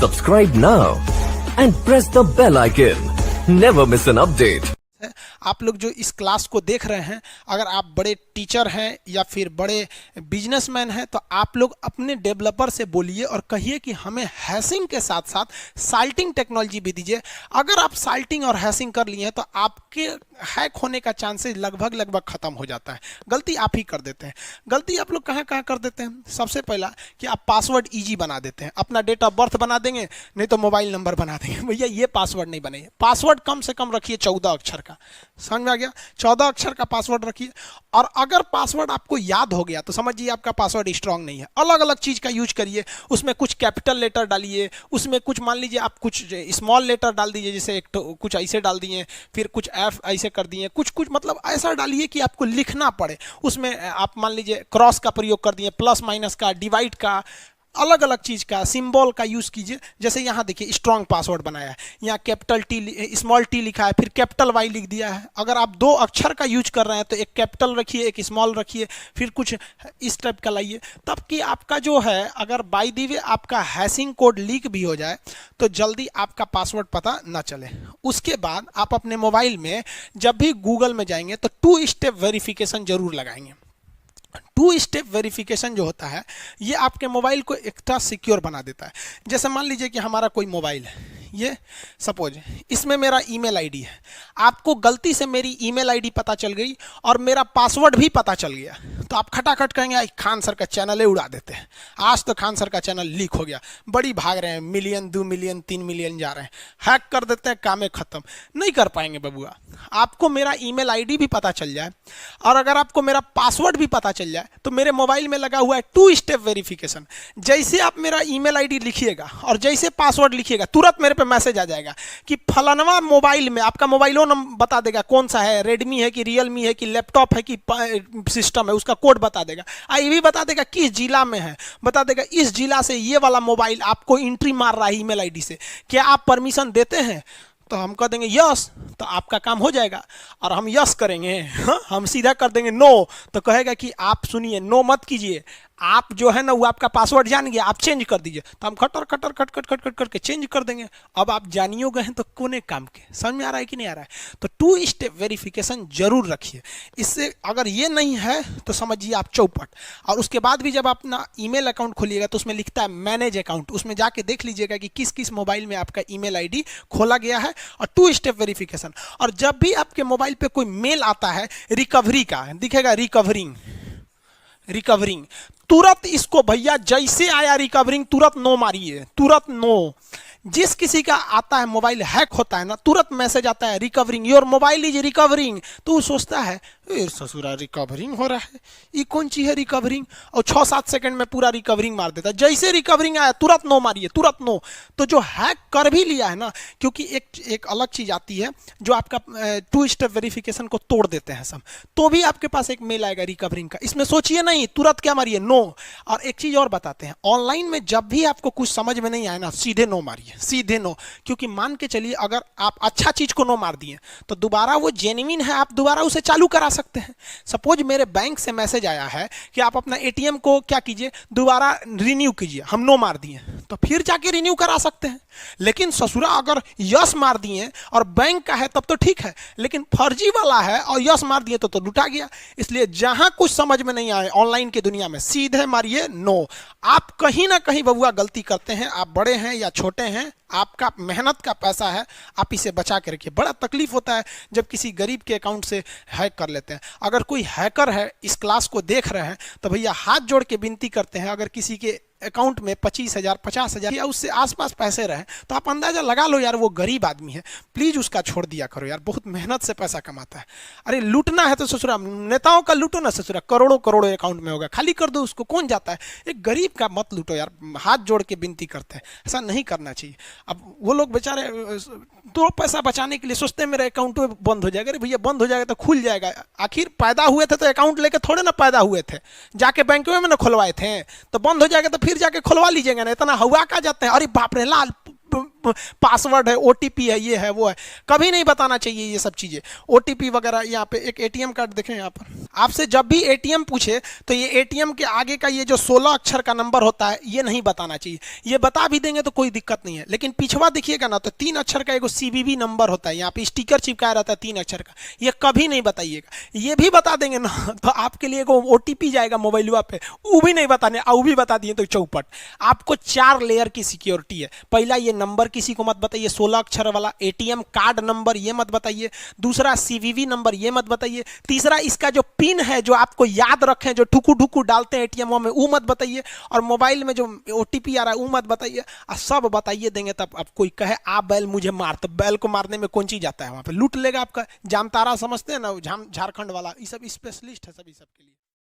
Subscribe now and press the bell icon. Never miss an update. आप लोग जो इस क्लास को देख रहे हैं, अगर आप बड़े टीचर हैं या फिर बड़े बिजनेसमैन हैं तो आप लोग अपने डेवलपर से बोलिए और कहिए कि हमें हैशिंग के साथ साथ साल्टिंग टेक्नोलॉजी भी दीजिए। अगर आप साल्टिंग और हैशिंग कर लिए हैं तो आपके हैक होने का चांसेस लगभग खत्म हो जाता है। गलती आप ही कर देते हैं। गलती आप लोग कहाँ कहाँ कर देते हैं? सबसे पहला कि आप पासवर्ड ईजी बना देते हैं, अपना डेट ऑफ बर्थ बना देंगे, नहीं तो मोबाइल नंबर बना देंगे। भैया ये पासवर्ड नहीं बनेगा। पासवर्ड कम से कम रखिए 14 अक्षर का। समझ में आ गया? 14 अक्षर का पासवर्ड रखिए। और अगर पासवर्ड आपको याद हो गया तो समझिए आपका पासवर्ड स्ट्रांग नहीं है। अलग अलग चीज का यूज करिए, उसमें कुछ कैपिटल लेटर डालिए, उसमें कुछ मान लीजिए आप कुछ स्मॉल लेटर डाल दीजिए, जैसे एक तो कुछ ऐसे डाल दिए, फिर कुछ एफ ऐसे कर दिए, कुछ मतलब ऐसा डालिए कि आपको लिखना पड़े। उसमें आप मान लीजिए क्रॉस का प्रयोग कर दिए, प्लस माइनस का, डिवाइड का, अलग अलग चीज का सिंबल का यूज कीजिए। जैसे यहाँ देखिए स्ट्रॉन्ग पासवर्ड बनाया है, यहाँ कैपिटल टी स्मॉल टी लिखा है, फिर कैपिटल वाई लिख दिया है। अगर आप 2 अक्षर का यूज कर रहे हैं तो एक कैपिटल रखिए, एक स्मॉल रखिए, फिर कुछ इस टाइप का लाइए, तब कि आपका जो है अगर बाय द वे आपका हैशिंग कोड लीक भी हो जाए तो जल्दी आपका पासवर्ड पता ना चले। उसके बाद आप अपने मोबाइल में जब भी गूगल में जाएंगे तो 2 स्टेप वेरिफिकेशन जरूर लगाएंगे। 2 स्टेप वेरिफिकेशन जो होता है ये आपके मोबाइल को एक्स्ट्रा सिक्योर बना देता है। जैसे मान लीजिए कि हमारा कोई मोबाइल है, ये सपोज इसमें मेरा ईमेल आईडी है, आपको गलती से मेरी ईमेल आईडी पता चल गई और मेरा पासवर्ड भी पता चल गया तो आप खटाखट कहेंगे खान सर का चैनल ही उड़ा देते हैं, आज तो खान सर का चैनल लीक हो गया, बड़ी भाग रहे हैं, मिलियन 2 मिलियन 3 मिलियन जा रहे हैं, हैक कर देते हैं, कामें खत्म। नहीं कर पाएंगे बबुआ। आपको मेरा ईमेल आईडी भी पता चल जाए और अगर आपको मेरा पासवर्ड भी पता चल जाए तो मेरे मोबाइल में लगा हुआ है 2 स्टेप वेरिफिकेशन। जैसे आप मेरा ईमेल आईडी लिखिएगा और जैसे पासवर्ड लिखिएगा तुरंत मेरे पे मैसेज आ जाएगा कि फलानवा मोबाइल में, आपका मोबाइलो नंबर बता देगा कौन सा है, रेडमी है कि रियलमी है कि लैपटॉप है कि सिस्टम है, उसका कोड बता देगा। ये भी बता देगा किस जिला में है, बता देगा इस जिला से ये वाला मोबाइल आपको एंट्री मार रहा है ईमेल आईडी से, क्या आप परमिशन देते हैं? तो हम कह देंगे यस, तो आपका काम हो जाएगा। और हम यस करेंगे, हम सीधा कर देंगे नो, तो कहेगा कि आप सुनिए, नो मत कीजिए, आप जो है ना वो आपका पासवर्ड जान गया, आप चेंज कर दीजिए। तो हम खट खट करके चेंज कर देंगे। अब आप जानियो गए हैं तो कोने काम के। समझ में आ रहा है कि नहीं आ रहा है? तो 2 स्टेप वेरिफिकेशन जरूर रखिए। इससे अगर ये नहीं है तो समझिए आप चौपट। और उसके बाद भी जब आप अपना ईमेल अकाउंट खोलिएगा तो उसमें लिखता है मैनेज अकाउंट, उसमें जाके देख लीजिएगा कि किस किस मोबाइल में आपका ईमेल आईडी खोला गया है, और 2 स्टेप वेरिफिकेशन। और जब भी आपके मोबाइल पे कोई मेल आता है रिकवरी का, दिखेगा रिकवरिंग, तुरंत इसको भैया जैसे आया रिकवरिंग तुरंत नो मारिए, तुरंत नो। जिस किसी का आता है मोबाइल हैक होता है ना, तुरंत मैसेज आता है recovering, your mobile is recovering, तो वो सोचता है ससुरा रिकवरिंग हो रहा है, ये कौन चीज है रिकवरिंग, और 6-7 सेकंड में पूरा रिकवरिंग मार देता है। जैसे रिकवरिंग आया तुरंत नो मारिए, तुरंत नो। तो जो हैक कर भी लिया है ना, क्योंकि एक अलग चीज आती है जो आपका 2 स्टेप वेरिफिकेशन को तोड़ देते हैं सब, तो भी आपके पास एक मेल आएगा रिकवरिंग का। इसमें सोचिए नहीं, तुरंत क्या मारिए, नो। और एक चीज और बताते हैं, ऑनलाइन में जब भी आपको कुछ समझ में नहीं आए ना, सीधे नो मारिए, सीधे नो। क्योंकि मान के चलिए अगर आप अच्छा चीज को नो मार दिए तो दोबारा वो जेन्युइन है, आप दोबारा उसे चालू करा सकते हैं। सपोज मेरे बैंक से मैसेज आया है कि आप अपना एटीएम को क्या कीजिए, दोबारा रिन्यू कीजिए, हम नो मार दिए तो फिर जाके रिन्यू करा सकते हैं। लेकिन ससुरा अगर यस मार दिए और बैंक का है तब तो ठीक है, लेकिन फर्जी वाला है और यस मार दिए तो लुटा गया। इसलिए जहां कुछ समझ में नहीं आए ऑनलाइन की दुनिया में सीधे मारिए नो। आप कहीं ना कहीं बबुआ गलती करते हैं, आप बड़े हैं या छोटे हैं, आपका मेहनत का पैसा है, आप इसे बचा के रखिए। बड़ा तकलीफ होता है जब किसी गरीब के अकाउंट से हैक कर लेते हैं। अगर कोई हैकर है इस क्लास को देख रहे हैं तो भैया हाथ जोड़ के विनती करते हैं, अगर किसी के अकाउंट में 25,000 50,000 या उससे आसपास पैसे रहे तो आप अंदाजा लगा लो यार वो गरीब आदमी है, प्लीज उसका छोड़ दिया करो यार, बहुत मेहनत से पैसा कमाता है। अरे लूटना है तो ससुरा नेताओं का लूटो ना ससुरा, करोड़ों करोड़ों अकाउंट में होगा, खाली कर दो उसको, कौन जाता है। एक गरीब का मत लूटो यार, हाथ जोड़ के विनती करते हैं, ऐसा नहीं करना चाहिए। अब वो लोग बेचारे 2 पैसा बचाने के लिए सोचते हैं मेरा अकाउंट बंद हो जाएगा। अरे भैया बंद हो जाएगा तो खुल जाएगा, आखिर पैदा हुए थे तो अकाउंट लेके थोड़े ना पैदा हुए थे, जाके बैंक में ना खुलवाए थे, तो बंद हो जाएगा तो फिर जाके खुलवा लीजिएगा ना, इतना हवा का जाते हैं। अरे बाप रे लाल पासवर्ड है, ओटीपी है, ये है वो है, कभी नहीं बताना चाहिए ये सब चीजें। ओटीपी वगैरह, यहाँ पे एक एटीएम कार्ड देखें, यहाँ पर आपसे जब भी एटीएम पूछे तो ये एटीएम के आगे का ये जो 16 अक्षर का नंबर होता है ये नहीं बताना चाहिए। ये बता भी देंगे तो कोई दिक्कत नहीं है, लेकिन पिछवा देखिएगा ना तो 3 अक्षर का एक सीवीवी नंबर होता है, यहाँ पे स्टिकर चिपकाया रहता है 3 अक्षर का, ये कभी नहीं बताइएगा। ये भी बता देंगे ना तो आपके लिए ओटीपी जाएगा मोबाइल पे, वो भी नहीं बताने, वो भी बता दिए तो चौपट। आपको 4 लेयर की सिक्योरिटी है। पहला, ये नंबर किसी को मत बताइए, 16 अक्षर वाला एटीएम कार्ड नंबर ये मत बताइए। दूसरा, सीवीवी नंबर ये मत बताइए। तीसरा, इसका जो पिन है जो आपको याद रखें, जो ठुकू ठुकू डालते हैं एटीएम में, वो मत बताइए। और मोबाइल में जो ओटीपी आ रहा है वो मत बताइए। सब बताइए देंगे तब अब कोई कहे आप बैल मुझे मार, तो बैल को मारने में कौन चीज आता है, वहां पे लूट लेगा आपका। जामतारा समझते हैं ना, झारखंड वाला, ये सब स्पेशलिस्ट है सभी सबके लिए।